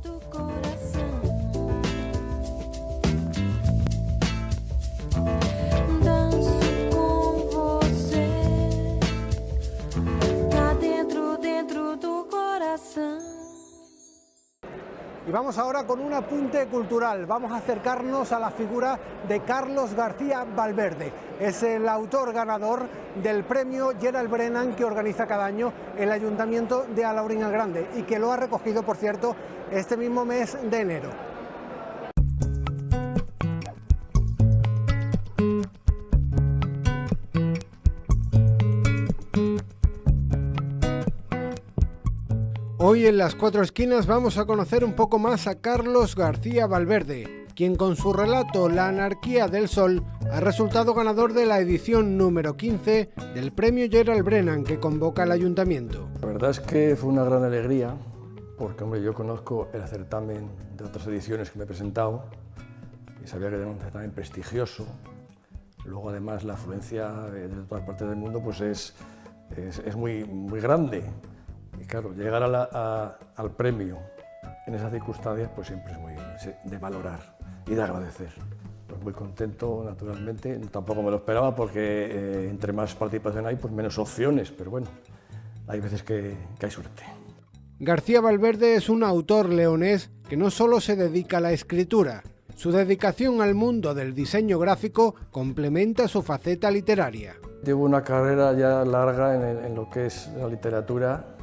do coração. Danço com você, cá dentro do coração. Y vamos ahora con un apunte cultural. Vamos a acercarnos a la figura de Carlos García Valverde. Es el autor ganador del premio Gerald Brennan que organiza cada año el Ayuntamiento de Alhaurín el Grande y que lo ha recogido, por cierto, este mismo mes de enero. Hoy en Las Cuatro Esquinas vamos a conocer un poco más a Carlos García Valverde, quien con su relato La anarquía del sol ha resultado ganador de la edición número 15 del premio Gerald Brennan que convoca el Ayuntamiento. La verdad es que fue una gran alegría, porque hombre, yo conozco el certamen de otras ediciones que me he presentado y sabía que era un certamen prestigioso. Luego además la afluencia de todas partes del mundo pues es muy grande. Y claro, llegar al premio en esas circunstancias pues siempre es muy de valorar y de agradecer. Pues muy contento, naturalmente, tampoco me lo esperaba porque entre más participación hay, pues menos opciones, pero bueno, hay veces que hay suerte. García Valverde es un autor leonés que no solo se dedica a la escritura, su dedicación al mundo del diseño gráfico complementa su faceta literaria. Llevo una carrera ya larga en lo que es la literatura,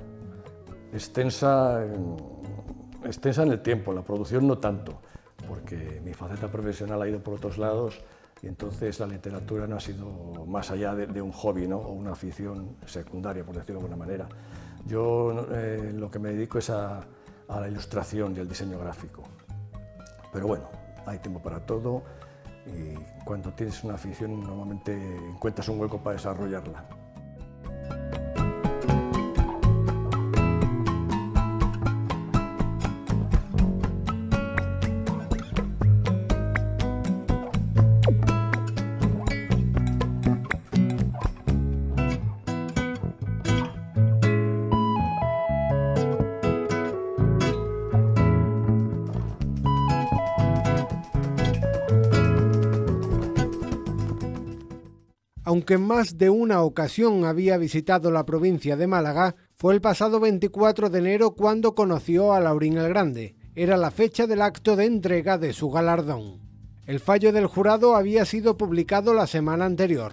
extensa en el tiempo, la producción no tanto, porque mi faceta profesional ha ido por otros lados y entonces la literatura no ha sido más allá de un hobby, ¿no? O una afición secundaria, por decirlo de alguna manera. Yo lo que me dedico es a la ilustración y al diseño gráfico, pero bueno, hay tiempo para todo y cuando tienes una afición normalmente encuentras un hueco para desarrollarla. Aunque en más de una ocasión había visitado la provincia de Málaga, fue el pasado 24 de enero cuando conoció a Alhaurín el Grande. Era la fecha del acto de entrega de su galardón. El fallo del jurado había sido publicado la semana anterior.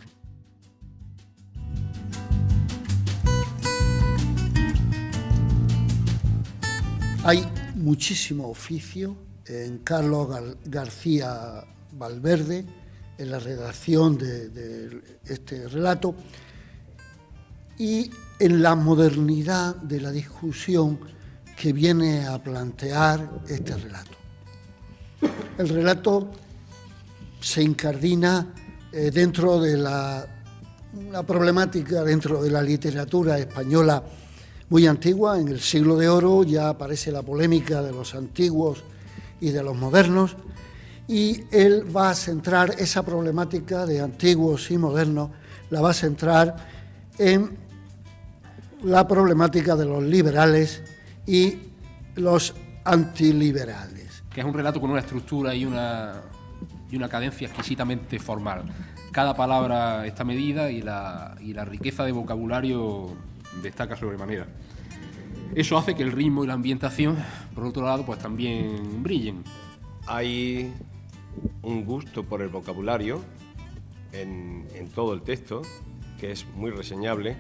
Hay muchísimo oficio en Carlos García Valverde, en la redacción de este relato y en la modernidad de la discusión que viene a plantear este relato. El relato se incardina dentro de una problemática dentro de la literatura española muy antigua. En el Siglo de Oro ya aparece la polémica de los antiguos y de los modernos, y él va a centrar esa problemática de antiguos y modernos, la va a centrar en la problemática de los liberales y los antiliberales. Que es un relato con una estructura y una cadencia exquisitamente formal. Cada palabra está medida y la riqueza de vocabulario destaca sobremanera. Eso hace que el ritmo y la ambientación, por otro lado, pues también brillen. Hay un gusto por el vocabulario en todo el texto, que es muy reseñable.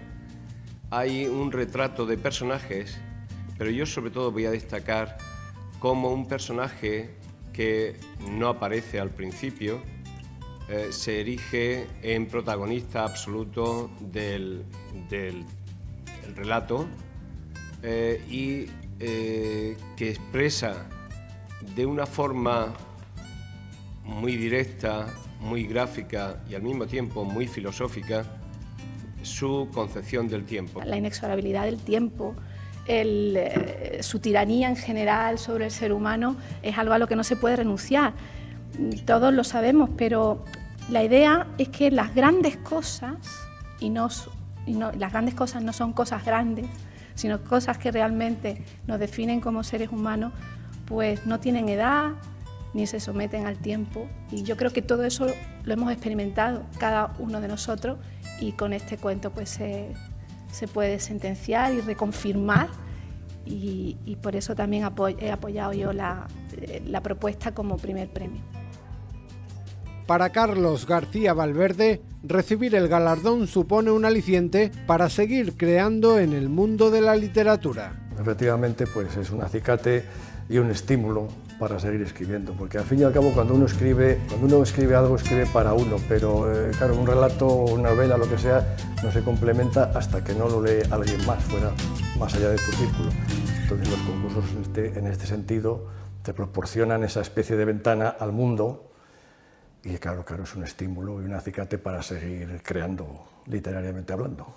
Hay un retrato de personajes, pero yo sobre todo voy a destacar como un personaje que no aparece al principio, se erige en protagonista absoluto del relato y que expresa de una forma muy directa, muy gráfica y al mismo tiempo muy filosófica su concepción del tiempo. La inexorabilidad del tiempo, su tiranía en general sobre el ser humano es algo a lo que no se puede renunciar. Todos lo sabemos, pero la idea es que las grandes cosas, las grandes cosas no son cosas grandes, sino cosas que realmente nos definen como seres humanos, pues no tienen edad ni se someten al tiempo, y yo creo que todo eso lo hemos experimentado cada uno de nosotros, y con este cuento pues se puede sentenciar y reconfirmar, y por eso también he apoyado yo la propuesta como primer premio. Para Carlos García Valverde, recibir el galardón supone un aliciente para seguir creando en el mundo de la literatura. Efectivamente, pues es un acicate y un estímulo para seguir escribiendo, porque al fin y al cabo cuando uno escribe algo, escribe para uno, pero claro, un relato, una novela, lo que sea, no se complementa hasta que no lo lee alguien más, fuera, más allá de tu círculo. Entonces los concursos en este sentido te proporcionan esa especie de ventana al mundo, y claro, es un estímulo y un acicate para seguir creando literariamente hablando.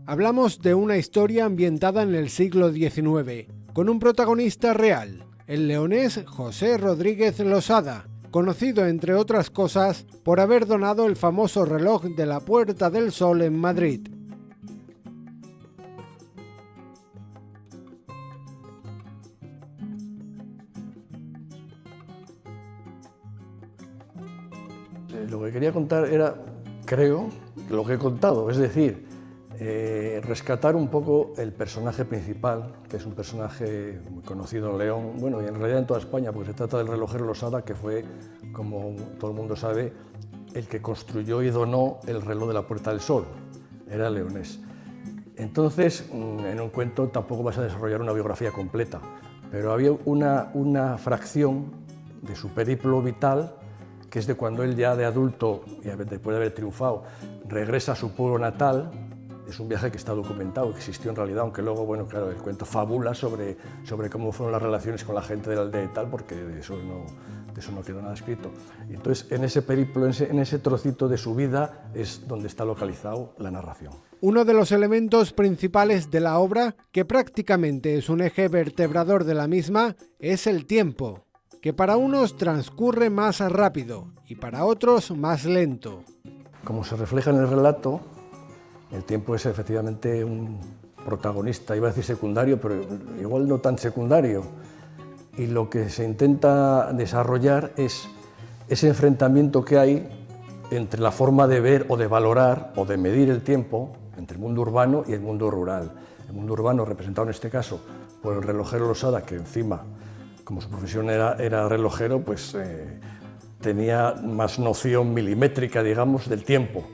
Hablamos de una historia ambientada en el siglo XIX, con un protagonista real, el leonés José Rodríguez Losada, conocido entre otras cosas por haber donado el famoso reloj de la Puerta del Sol en Madrid. Lo que quería contar era, creo, lo que he contado, es decir, rescatar un poco el personaje principal, que es un personaje muy conocido en León, bueno, y en realidad en toda España, porque se trata del relojero Losada, que fue, como todo el mundo sabe, el que construyó y donó el reloj de la Puerta del Sol, era leonés. Entonces, en un cuento tampoco vas a desarrollar una biografía completa, pero había una fracción de su periplo vital, que es de cuando él ya de adulto, y después de haber triunfado, regresa a su pueblo natal. Es un viaje que está documentado, que existió en realidad, aunque luego, bueno, claro, el cuento fabula sobre cómo fueron las relaciones con la gente de la aldea y tal, porque de eso no quedó nada escrito. Y entonces, en ese periplo, en ese trocito de su vida, es donde está localizado la narración. Uno de los elementos principales de la obra, que prácticamente es un eje vertebrador de la misma, es el tiempo, que para unos transcurre más rápido y para otros más lento. Como se refleja en el relato, el tiempo es efectivamente un protagonista, iba a decir secundario, pero igual no tan secundario. Y lo que se intenta desarrollar es ese enfrentamiento que hay entre la forma de ver o de valorar o de medir el tiempo entre el mundo urbano y el mundo rural. El mundo urbano, representado en este caso por el relojero Losada, que encima, como su profesión era relojero, pues tenía más noción milimétrica, digamos, del tiempo.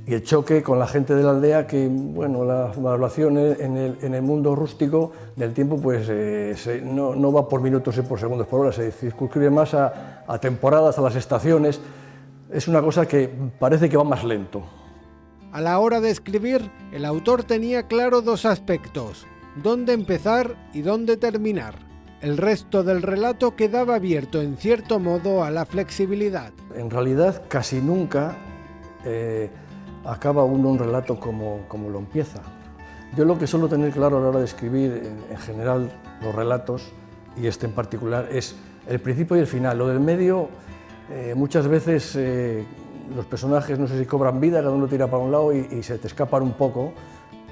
Y el choque con la gente de la aldea, que, bueno, la valoración en el mundo rústico del tiempo, pues no va por minutos y por segundos por hora, se circunscribe más a temporadas, a las estaciones. Es una cosa que parece que va más lento. A la hora de escribir, el autor tenía claro dos aspectos: dónde empezar y dónde terminar. El resto del relato quedaba abierto, en cierto modo, a la flexibilidad. En realidad, casi nunca acaba uno un relato como lo empieza. Yo lo que suelo tener claro a la hora de escribir, en general, los relatos, y este en particular, es el principio y el final. Lo del medio, muchas veces los personajes no sé si cobran vida, cada uno tira para un lado y se te escapan un poco,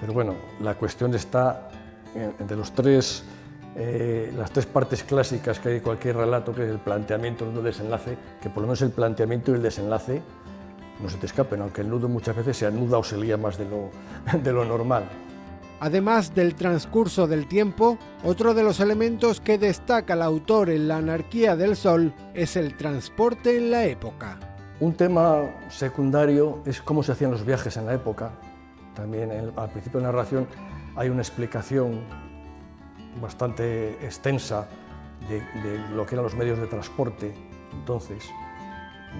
pero bueno, la cuestión está entre las tres partes clásicas que hay de cualquier relato, que es el planteamiento, el nudo, el desenlace, que por lo menos el planteamiento y el desenlace no se te escapen, aunque el nudo muchas veces se anuda o se lía más de lo normal. Además del transcurso del tiempo, otro de los elementos que destaca el autor en La anarquía del sol es el transporte en la época. Un tema secundario es cómo se hacían los viajes en la época. También al principio de la narración hay una explicación bastante extensa de lo que eran los medios de transporte. Entonces,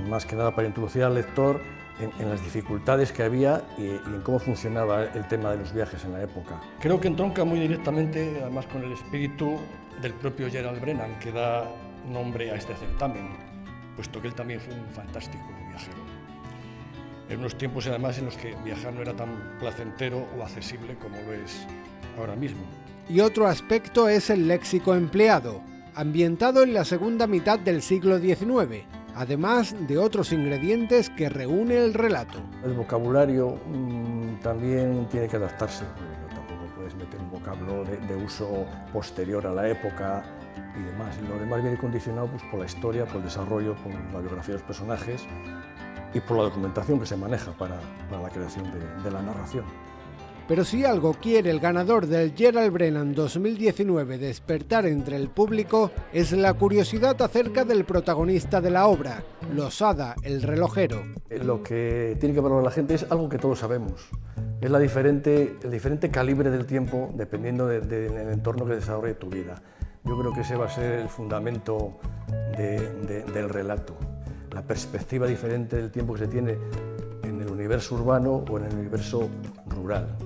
más que nada para introducir al lector en las dificultades que había y en cómo funcionaba el tema de los viajes en la época. Creo que entronca muy directamente, además, con el espíritu del propio Gerald Brennan, que da nombre a este certamen, puesto que él también fue un fantástico viajero. En unos tiempos, además, en los que viajar no era tan placentero o accesible como lo es ahora mismo. Y otro aspecto es el léxico empleado, ambientado en la segunda mitad del siglo XIX, además de otros ingredientes que reúne el relato. El vocabulario también tiene que adaptarse, porque tampoco puedes meter un vocabulario vocablo de uso posterior a la época y demás. Y lo demás viene condicionado pues, por la historia, por el desarrollo, por la biografía de los personajes y por la documentación que se maneja para la creación de la narración. Pero si algo quiere el ganador del Gerald Brennan 2019 despertar entre el público, es la curiosidad acerca del protagonista de la obra, Losada, el relojero. Lo que tiene que valorar la gente es algo que todos sabemos. Es el diferente calibre del tiempo dependiendo del entorno que desarrolle tu vida. Yo creo que ese va a ser el fundamento del relato. La perspectiva diferente del tiempo que se tiene en el universo urbano o en el universo rural.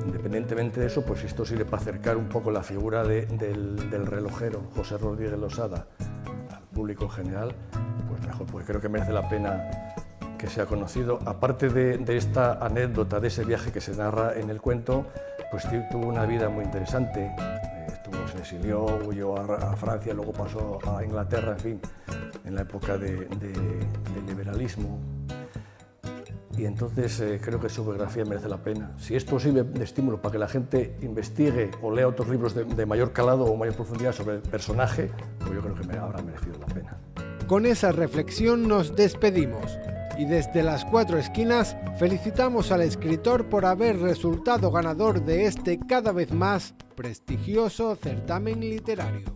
Independientemente de eso, pues esto sirve para acercar un poco la figura del relojero José Rodríguez Losada al público en general, pues mejor, pues creo que merece la pena que sea conocido. Aparte de esta anécdota de ese viaje que se narra en el cuento, pues tuvo una vida muy interesante. Se exilió, huyó a Francia, luego pasó a Inglaterra, en fin, en la época del liberalismo. Y entonces creo que su biografía merece la pena. Si esto sirve de estímulo para que la gente investigue o lea otros libros de mayor calado o mayor profundidad sobre el personaje, pues yo creo que habrá merecido la pena. Con esa reflexión nos despedimos y desde las cuatro esquinas felicitamos al escritor por haber resultado ganador de este cada vez más prestigioso certamen literario.